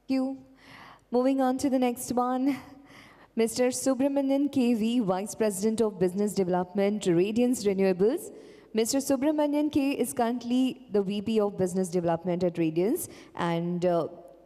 you. Moving on to the next one. Mr. Subrahmanyam K V, Vice President of Business Development, Radiance Renewables. Mr. Subrahmanyam K is currently the VP of Business Development at Radiance, and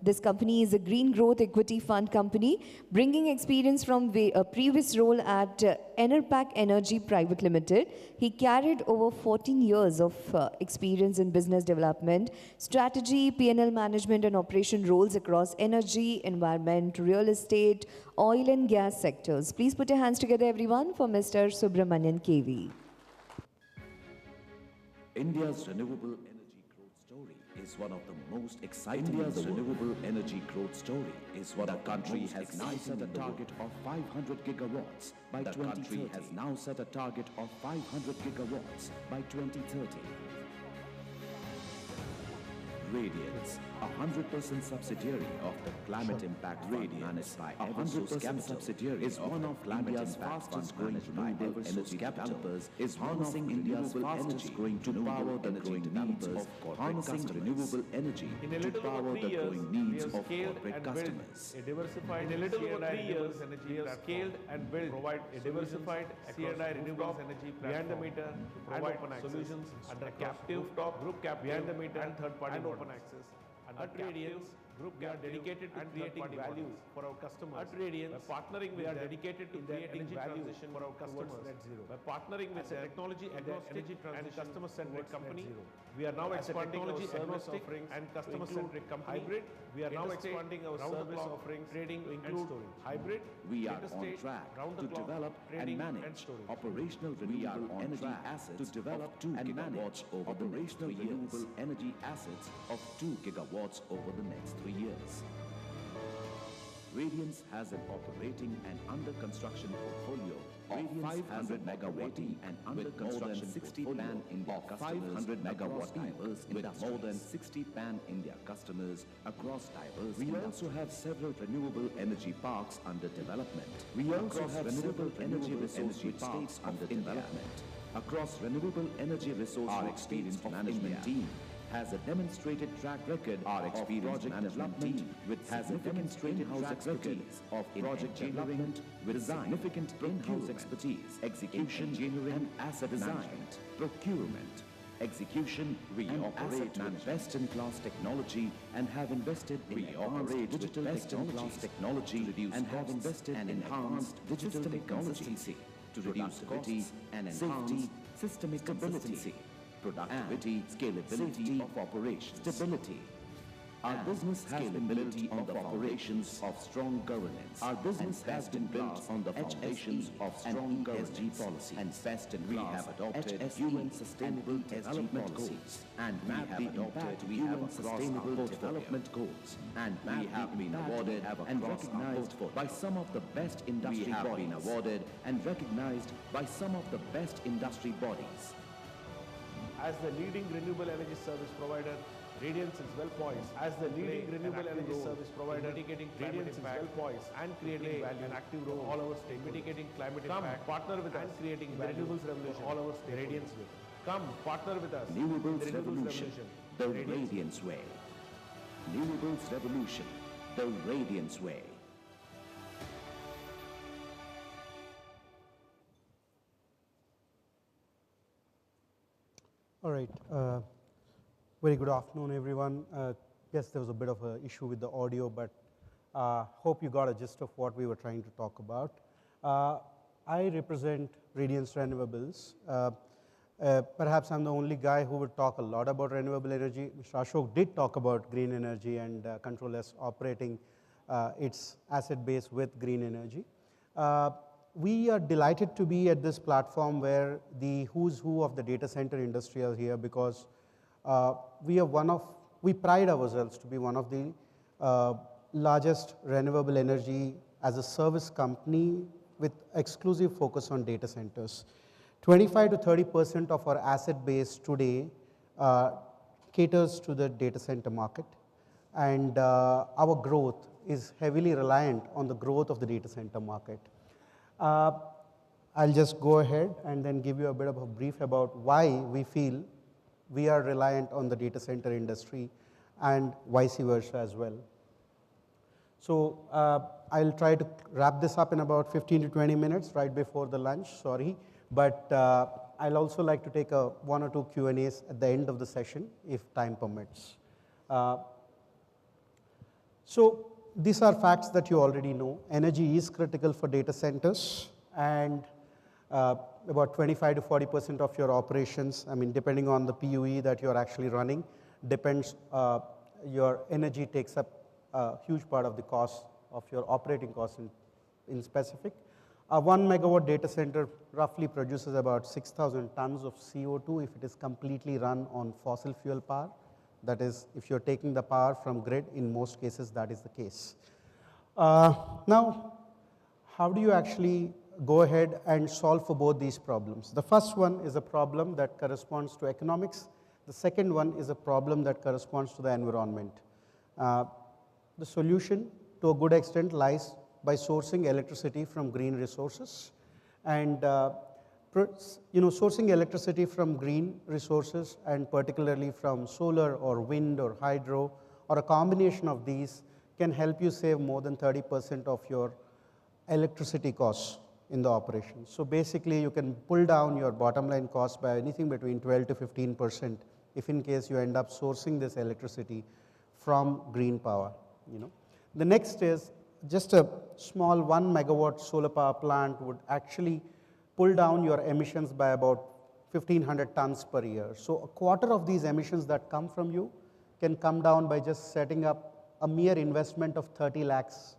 this company is a green growth equity fund company, bringing experience from a previous role at 𝗘𝗱𝗵𝗂𝗏 Energy Private Limited. He carried over 14 years of experience in business development, strategy, P&L management and operation roles across energy, environment, real estate, oil and gas sectors. Please put your hands together, everyone, for Mr. Subrahmanyam K V. India's renewable energy growth story is one of the most exciting. India's renewable energy growth story is what the country has now set a target of 500 gigawatts by 2030. The country has now set a target of 500 gigawatts by 2030. Radiance, 100% subsidiary of the Climate Impact Fund managed by 100% subsidiary is one of India's fastest growing renewable energy developers, is harnessing India's fastest growing to power the growing needs of harnessing renewable energy to power the growing needs of corporate customers. A diversified in a little over 3 years, we have scaled and built provide a diversified C&I renewables energy behind the meter to provide solutions under captive group cap behind the meter and third party open access. At Radiance Group, we are dedicated to creating value for our customers. At Radiance, by partnering with, we are dedicated to creating value for our customers. Net zero. By partnering with a technology agnostic and customer-centric company, we are now expanding our service offerings and customer-centric company. Hybrid, we are now expanding our service offerings, trading and storage. Hybrid, we are on track to develop and manage operational renewable energy assets to develop 2 gigawatts over the next 3 years. Energy assets of 2 gigawatts over the next 3 years. Radiance has an operating and under construction portfolio of 500 megawatt and under construction 60 pan-India customers 500 megawatt diverse with more than 60 pan-India customers across diverse. We also have several renewable energy parks under development. We also have renewable energy resource states under development. Across renewable energy resource our experienced management team has a demonstrated track record of project management with has a demonstrated track record of project development with significant in-house expertise, execution, engineering, asset design, procurement, execution. We operate with best-in-class technology and have invested in advanced digital best-in-class technology and have invested in enhanced digital technology to reduce costs and enhance systemic consistency, productivity, scalability of operations, stability. Our business has been built on the foundations of strong governance. Our business has been built on the foundations of strong governance policy and best in we have adopted UN Sustainable Development Goals and we have adopted UN Sustainable Development Goals and we have been awarded and recognized by some of the best industry bodies. We have been awarded and recognized by some of the best industry bodies. As the leading renewable energy service provider, Radiance is well poised. As the leading renewable energy service provider, mitigating Radiance is well poised and creating value, an active role all our states, mitigating climate impact. Partner with us and creating value, renewables revolution, all our states. Radiance way. Come, partner with us. Renewables revolution, the Radiance way. Renewables revolution, the Radiance way. All right. Very good afternoon, everyone. Yes, there was a bit of an issue with the audio, but hope you got a gist of what we were trying to talk about. I represent Radiance Renewables. Perhaps I'm the only guy who would talk a lot about renewable energy. Mr. Ashok did talk about green energy and Control S operating its asset base with green energy. We are delighted to be at this platform where the who's who of the data center industry are here because we pride ourselves to be one of the largest renewable energy as a service company with exclusive focus on data centers. 25 to 30% of our asset base today caters to the data center market, and our growth is heavily reliant on the growth of the data center market. I'll just go ahead and then give you a bit of a brief about why we feel we are reliant on the data center industry and vice versa as well. So I'll try to wrap this up in about 15 to 20 minutes right before the lunch, sorry. But I'll also like to take one or two Q&As at the end of the session if time permits. So these are facts that you already know. Energy is critical for data centers, and about 25 to 40% of your operations, I mean depending on the PUE that you're actually running, depends, your energy takes up a huge part of the cost of your operating costs in specific. A 1 megawatt data center roughly produces about 6,000 tons of CO2 if it is completely run on fossil fuel power. That is, if you're taking the power from grid, in most cases that is the case. Now, how do you actually go ahead and solve for both these problems? The first one is a problem that corresponds to economics. The second one is a problem that corresponds to the environment. The solution, to a good extent, lies by sourcing electricity from green resources. And sourcing electricity from green resources, and particularly from solar or wind or hydro or a combination of these, can help you save more than 30% of your electricity costs in the operation. So basically you can pull down your bottom line cost by anything between 12 to 15% if in case you end up sourcing this electricity from green power. The next is just a small 1 megawatt solar power plant would actually pull down your emissions by about 1,500 tons per year. So a quarter of these emissions that come from you can come down by just setting up a mere investment of 30 lakhs.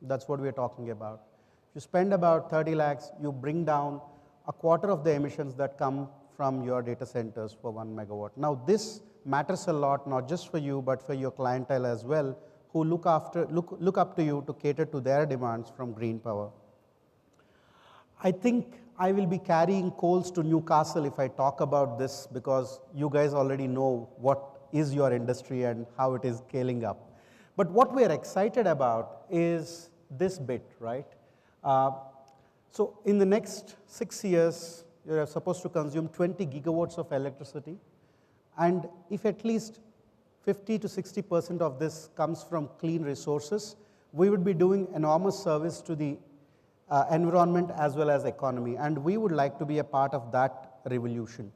That's what we're talking about. If you spend about 30 lakhs, you bring down a quarter of the emissions that come from your data centers for 1 megawatt. Now this matters a lot, not just for you, but for your clientele as well, who look up to you to cater to their demands from green power. I think I will be carrying coals to Newcastle if I talk about this, because you guys already know what is your industry and how it is scaling up. But what we are excited about is this bit, right? So in the next 6 years, you are supposed to consume 20 gigawatts of electricity. And if at least 50 to 60% of this comes from clean resources, we would be doing enormous service to the environment as well as economy, and we would like to be a part of that revolution.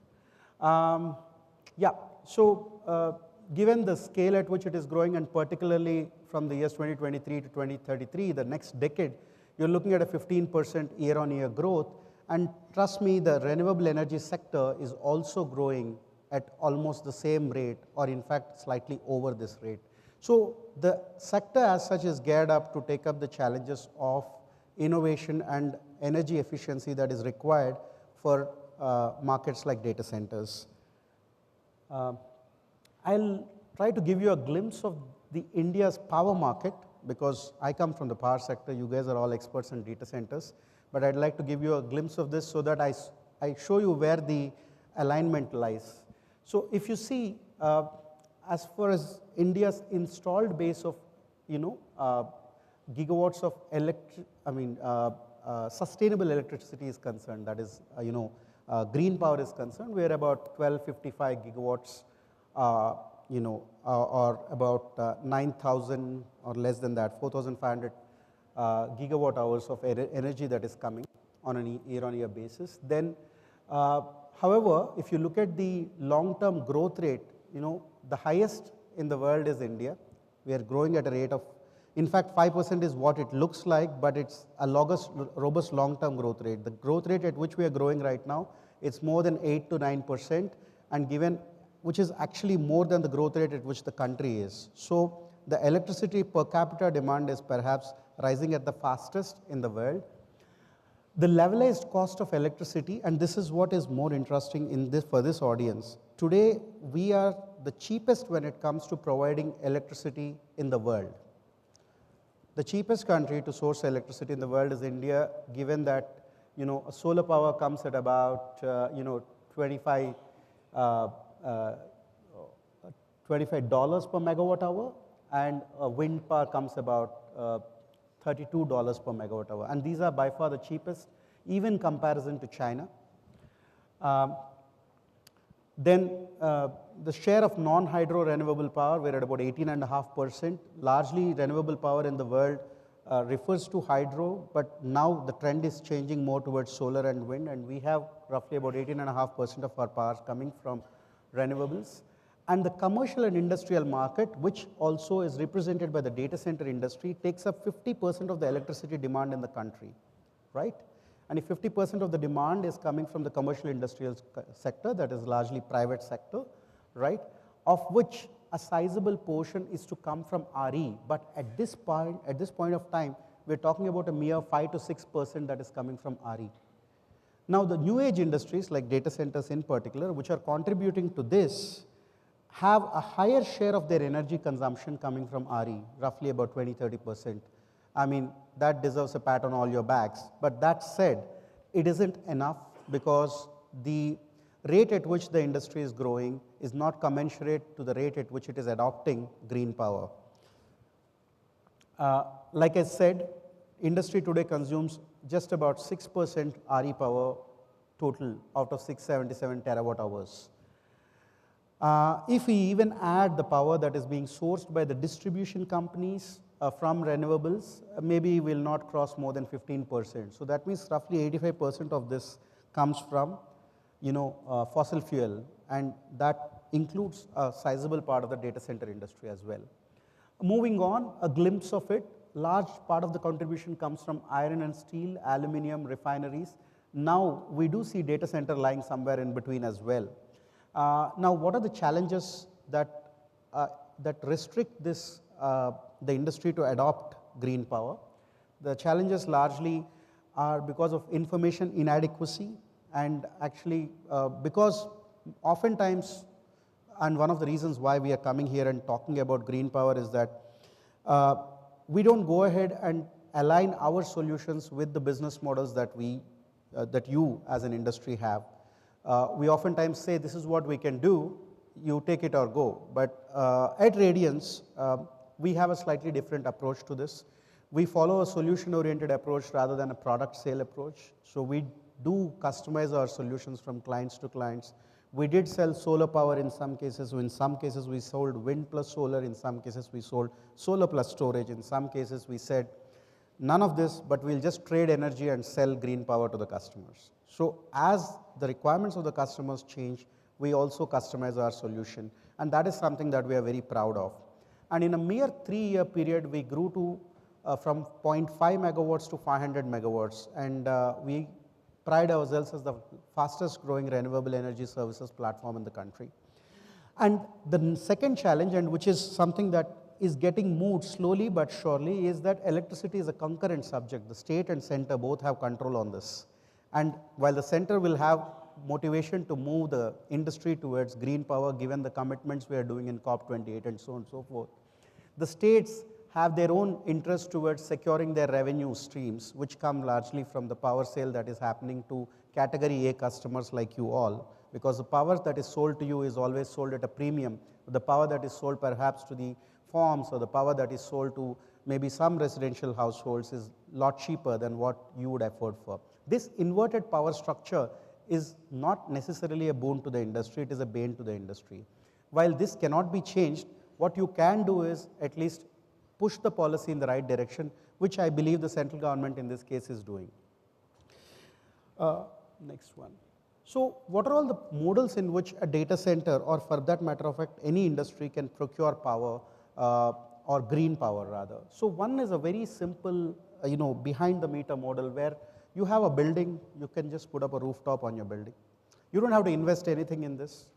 Given the scale at which it is growing, and particularly from the years 2023 to 2033, the next decade, you're looking at a 15% year-on-year growth, and trust me, the renewable energy sector is also growing at almost the same rate, or in fact slightly over this rate. So the sector as such is geared up to take up the challenges of innovation and energy efficiency that is required for markets like data centers. I'll try to give you a glimpse of the India's power market, because I come from the power sector. You guys are all experts in data centers, but I'd like to give you a glimpse of this so that I show you where the alignment lies. So if you see, as far as India's installed base of gigawatts of sustainable electricity is concerned, that is, green power is concerned, we're about 1255 gigawatts, or about 9,000 or less than that, 4,500 gigawatt hours of energy that is coming on a year-on-year basis. Then, however, if you look at the long-term growth rate, the highest in the world is India. We are growing at a rate of, in fact, 5% is what it looks like, but it's a robust long-term growth rate. The growth rate at which we are growing right now, it's more than 8 to 9%, and which is actually more than the growth rate at which the country is. So the electricity per capita demand is perhaps rising at the fastest in the world. The levelized cost of electricity, and this is what is more interesting for this audience. Today, we are the cheapest when it comes to providing electricity in the world. The cheapest country to source electricity in the world is India, given that a solar power comes at about $25 per megawatt hour, and wind power comes about $32 per megawatt hour, and these are by far the cheapest, even in comparison to China. Then the share of non-hydro renewable power, we're at about 18.5%. Largely renewable power in the world refers to hydro, but now the trend is changing more towards solar and wind, and we have roughly about 18.5% of our power coming from renewables. And the commercial and industrial market, which also is represented by the data center industry, takes up 50% of the electricity demand in the country, right? And if 50% of the demand is coming from the commercial industrial sector, that is largely private sector, right, of which a sizable portion is to come from RE, but at this point of time, we're talking about a mere 5 to 6% that is coming from RE. Now, the new age industries like data centers in particular, which are contributing to this, have a higher share of their energy consumption coming from RE, roughly about 20–30%. I mean, that deserves a pat on all your backs. But that said, it isn't enough because the rate at which the industry is growing is not commensurate to the rate at which it is adopting green power. Like I said, industry today consumes just about 6% RE power total out of 677 terawatt hours. If we even add the power that is being sourced by the distribution companies from renewables, maybe will not cross more than 15%. So that means roughly 85% of this comes from, fossil fuel, and that includes a sizable part of the data center industry as well. Moving on, a glimpse of it, large part of the contribution comes from iron and steel, aluminum, refineries. Now, we do see data center lying somewhere in between as well. Now, what are the challenges that restrict this, the industry to adopt green power? The challenges largely are because of information inadequacy, and actually because oftentimes, and one of the reasons why we are coming here and talking about green power is that we don't go ahead and align our solutions with the business models that that you as an industry have. We oftentimes say this is what we can do, you take it or go. But at Radiance, we have a slightly different approach to this. We follow a solution-oriented approach rather than a product sale approach. So we do customize our solutions from clients to clients. We did sell solar power in some cases. In some cases, we sold wind plus solar. In some cases, we sold solar plus storage. In some cases, we said none of this, but we'll just trade energy and sell green power to the customers. So as the requirements of the customers change, we also customize our solution, and that is something that we are very proud of. And in a mere 3-year period, we grew to from 0.5 megawatts to 500 megawatts, and we pride ourselves as the fastest growing renewable energy services platform in the country. And the second challenge, and which is something that is getting moved slowly but surely, is that electricity is a concurrent subject. The state and center both have control on this. And while the center will have motivation to move the industry towards green power, given the commitments we are doing in COP28 and so on and so forth, the states have their own interest towards securing their revenue streams, which come largely from the power sale that is happening to category A customers like you all, because the power that is sold to you is always sold at a premium. The power that is sold perhaps to the farms, or the power that is sold to maybe some residential households, is a lot cheaper than what you would afford for. This inverted power structure is not necessarily a boon to the industry, it is a bane to the industry. While this cannot be changed, what you can do is at least push the policy in the right direction, which I believe the central government in this case is doing. Next one. So what are all the models in which a data center, or for that matter of fact, any industry can procure power or green power rather? So one is a very simple, behind the meter model where you have a building, you can just put up a rooftop on your building. You don't have to invest anything in this.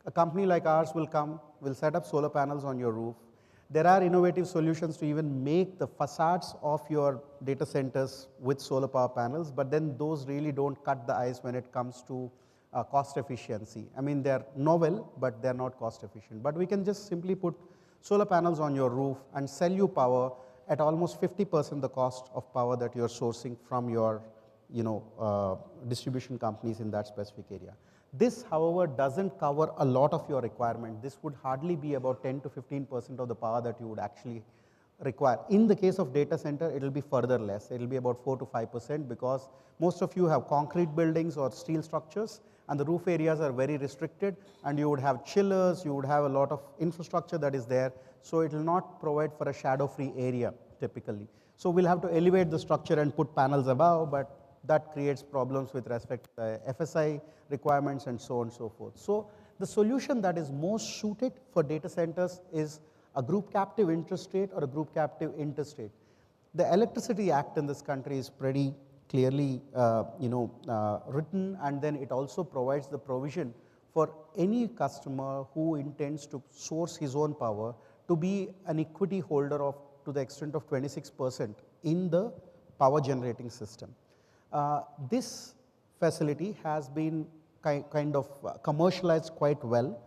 A company like ours will come, will set up solar panels on your roof. There are innovative solutions to even make the facades of your data centers with solar power panels, but then those really don't cut the ice when it comes to cost efficiency. I mean, they're novel, but they're not cost efficient. But we can just simply put solar panels on your roof and sell you power at almost 50% the cost of power that you're sourcing from your distribution companies in that specific area. This, however, doesn't cover a lot of your requirement. This would hardly be about 10 to 15% of the power that you would actually require. In the case of data center, it will be further less. It will be about 4 to 5%, because most of you have concrete buildings or steel structures, and the roof areas are very restricted, and you would have chillers, you would have a lot of infrastructure that is there, so it will not provide for a shadow-free area typically. So we'll have to elevate the structure and put panels above, but that creates problems with respect to FSI requirements and so on and so forth. So the solution that is most suited for data centers is a group captive intrastate or a group captive interstate. The Electricity Act in this country is pretty clearly written, and then it also provides the provision for any customer who intends to source his own power to be an equity holder of to the extent of 26% in the power generating system. This facility has been kind of commercialized quite well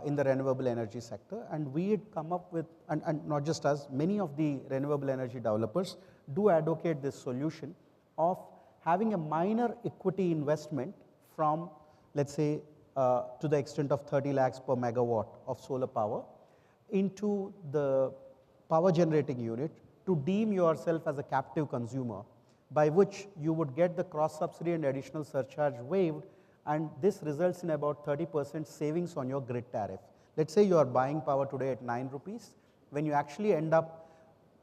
in the renewable energy sector, and we had come up with, and not just us, many of the renewable energy developers do advocate this solution of having a minor equity investment from, let's say, to the extent of 30 lakhs per megawatt of solar power into the power generating unit to deem yourself as a captive consumer, by which you would get the cross subsidy and additional surcharge waived, and this results in about 30% savings on your grid tariff. Let's say you are buying power today at 9 rupees, when you actually end up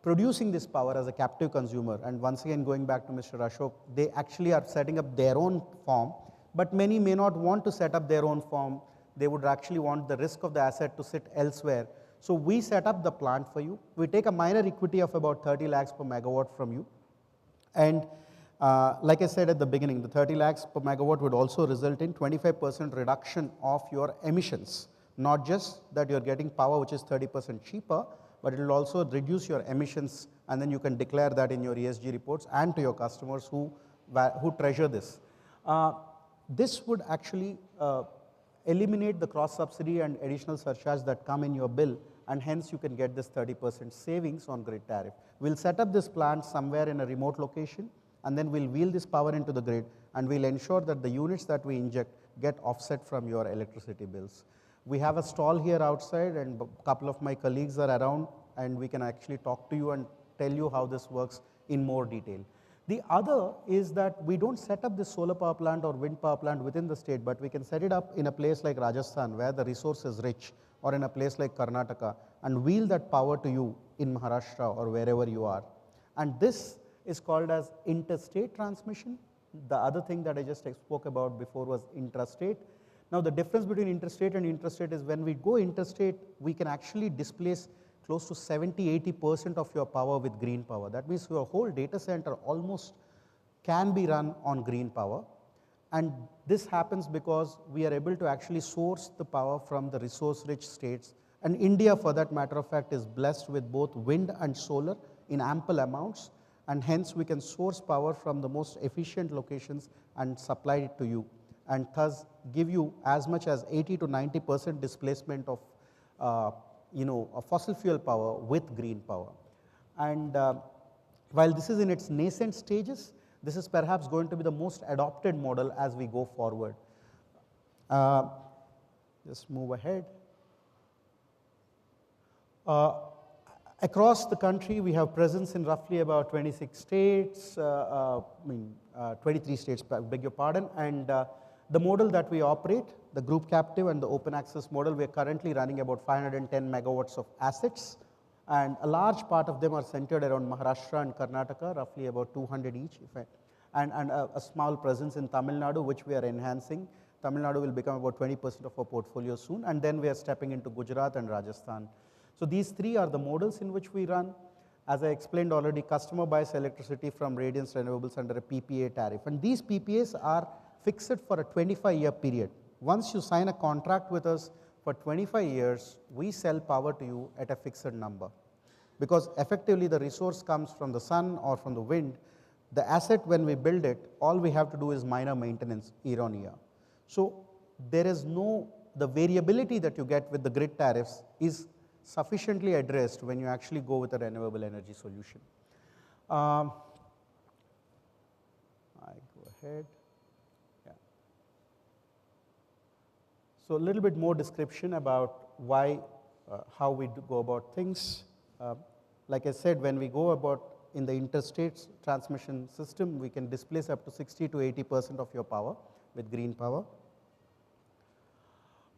producing this power as a captive consumer, and once again going back to Mr. Ashok, they actually are setting up their own farm, but many may not want to set up their own farm, they would actually want the risk of the asset to sit elsewhere. So we set up the plant for you, we take a minor equity of about 30 lakhs per megawatt from you, and like I said at the beginning, the 30 lakhs per megawatt would also result in 25% reduction of your emissions. Not just that you are getting power which is 30% cheaper, but it will also reduce your emissions, and then you can declare that in your ESG reports and to your customers who treasure this. This would actually eliminate the cross subsidy and additional surcharge that come in your bill, and hence you can get this 30% savings on grid tariff. We'll set up this plant somewhere in a remote location, and then we'll wheel this power into the grid, and we'll ensure that the units that we inject get offset from your electricity bills. We have a stall here outside, and a couple of my colleagues are around, and we can actually talk to you and tell you how this works in more detail. The other is that we don't set up this solar power plant or wind power plant within the state, but we can set it up in a place like Rajasthan where the resource is rich, or in a place like Karnataka, and wheel that power to you in Maharashtra or wherever you are. And this is called as interstate transmission. The other thing that I just spoke about before was intrastate. Now the difference between interstate and intrastate is when we go interstate, we can actually displace close to 70–80% of your power with green power. That means your whole data center almost can be run on green power, and this happens because we are able to actually source the power from the resource rich states, and India for that matter of fact is blessed with both wind and solar in ample amounts, and hence we can source power from the most efficient locations and supply it to you, and thus give you as much as 80–90% displacement of a fossil fuel power with green power. And while this is in its nascent stages, this is perhaps going to be the most adopted model as we go forward. Just move ahead. Across the country, we have presence in roughly about 26 states, 23 states, beg your pardon, and the model that we operate, the group captive and the open access model, we are currently running about 510 megawatts of assets, and a large part of them are centered around Maharashtra and Karnataka, roughly about 200 each, and a small presence in Tamil Nadu, which we are enhancing. Tamil Nadu will become about 20% of our portfolio soon, and then we are stepping into Gujarat and Rajasthan. So these three are the models in which we run. As I explained already, customer buys electricity from Radiance Renewables under a PPA tariff, and these PPAs are fixed for a 25-year period. Once you sign a contract with us for 25 years, we sell power to you at a fixed number, because effectively the resource comes from the sun or from the wind. The asset, when we build it, all we have to do is minor maintenance year on year. So there is the variability that you get with the grid tariffs is sufficiently addressed when you actually go with a renewable energy solution. I go ahead. Yeah. So a little bit more description about why, how we go about things. Like I said, when we go about in the interstate transmission system, we can displace up to 60–80% of your power with green power.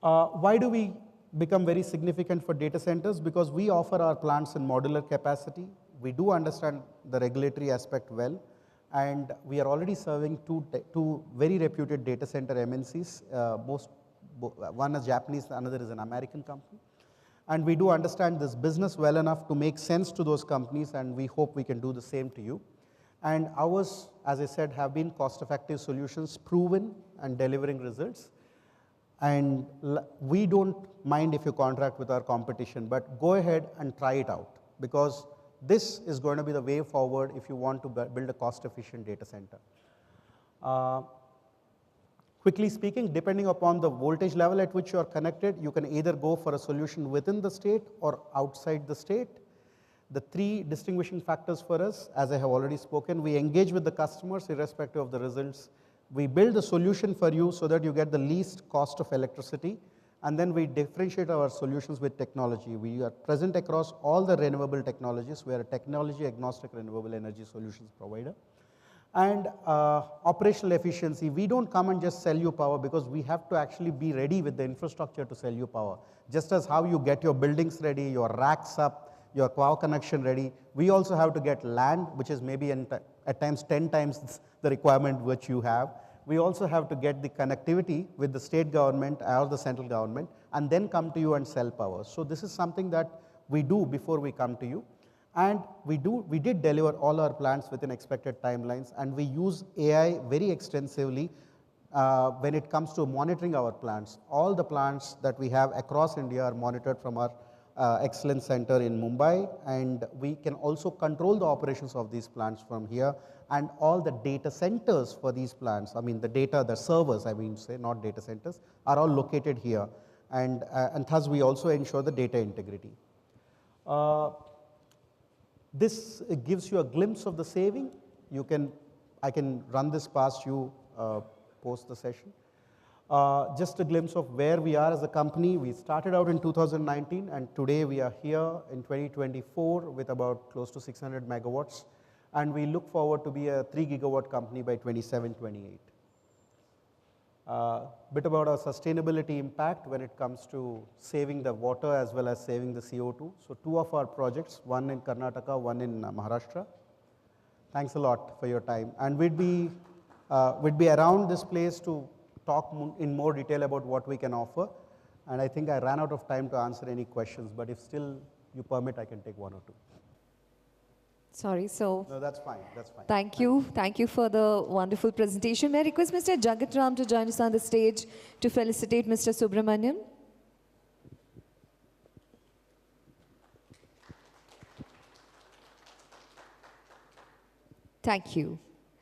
Why do we become very significant for data centers? Because we offer our plants in modular capacity. We do understand the regulatory aspect well, and we are already serving two very reputed data center MNCs. One is Japanese, another is an American company. And we do understand this business well enough to make sense to those companies, and we hope we can do the same to you. And ours, as I said, have been cost-effective solutions, proven and delivering results. And we don't mind if you contract with our competition, but go ahead and try it out, because this is going to be the way forward if you want to build a cost-efficient data center. Quickly speaking, depending upon the voltage level at which you are connected, you can either go for a solution within the state or outside the state. The three distinguishing factors for us, as I have already spoken, we engage with the customers irrespective of the results. We build a solution for you so that you get the least cost of electricity, and then we differentiate our solutions with technology. We are present across all the renewable technologies. We are a technology agnostic renewable energy solutions provider. And operational efficiency, we don't come and just sell you power, because we have to actually be ready with the infrastructure to sell you power. Just as how you get your buildings ready, your racks up, your power connection ready, we also have to get land, which is maybe at times 10 times the requirement which you have. We also have to get the connectivity with the state government or the central government, and then come to you and sell power. So this is something that we do before we come to you. And we did deliver all our plants within expected timelines, and we use AI very extensively when it comes to monitoring our plants. All the plants that we have across India are monitored from our excellence center in Mumbai, and we can also control the operations of these plants from here, and all the data centers for these plants, I mean the servers, I mean say, not data centers, are all located here, and thus we also ensure the data integrity. This gives you a glimpse of the saving. I can run this past you post the session. Just a glimpse of where we are as a company. We started out in 2019, and today we are here in 2024 with about close to 600 megawatts, and we look forward to be a 3 gigawatt company by 27-28. Bit about our sustainability impact when it comes to saving the water as well as saving the CO2. So 2 of our projects, one in Karnataka, one in Maharashtra. Thanks a lot for your time. And we'd be around this place to talk in more detail about what we can offer. And I think I ran out of time to answer any questions, but if still you permit, I can take 1 or 2. Sorry, so... No, that's fine, that's fine. Thank you. Thank you for the wonderful presentation. May I request Mr. Jagat Ram to join us on the stage to felicitate Mr. Subrahmanyam? Thank you.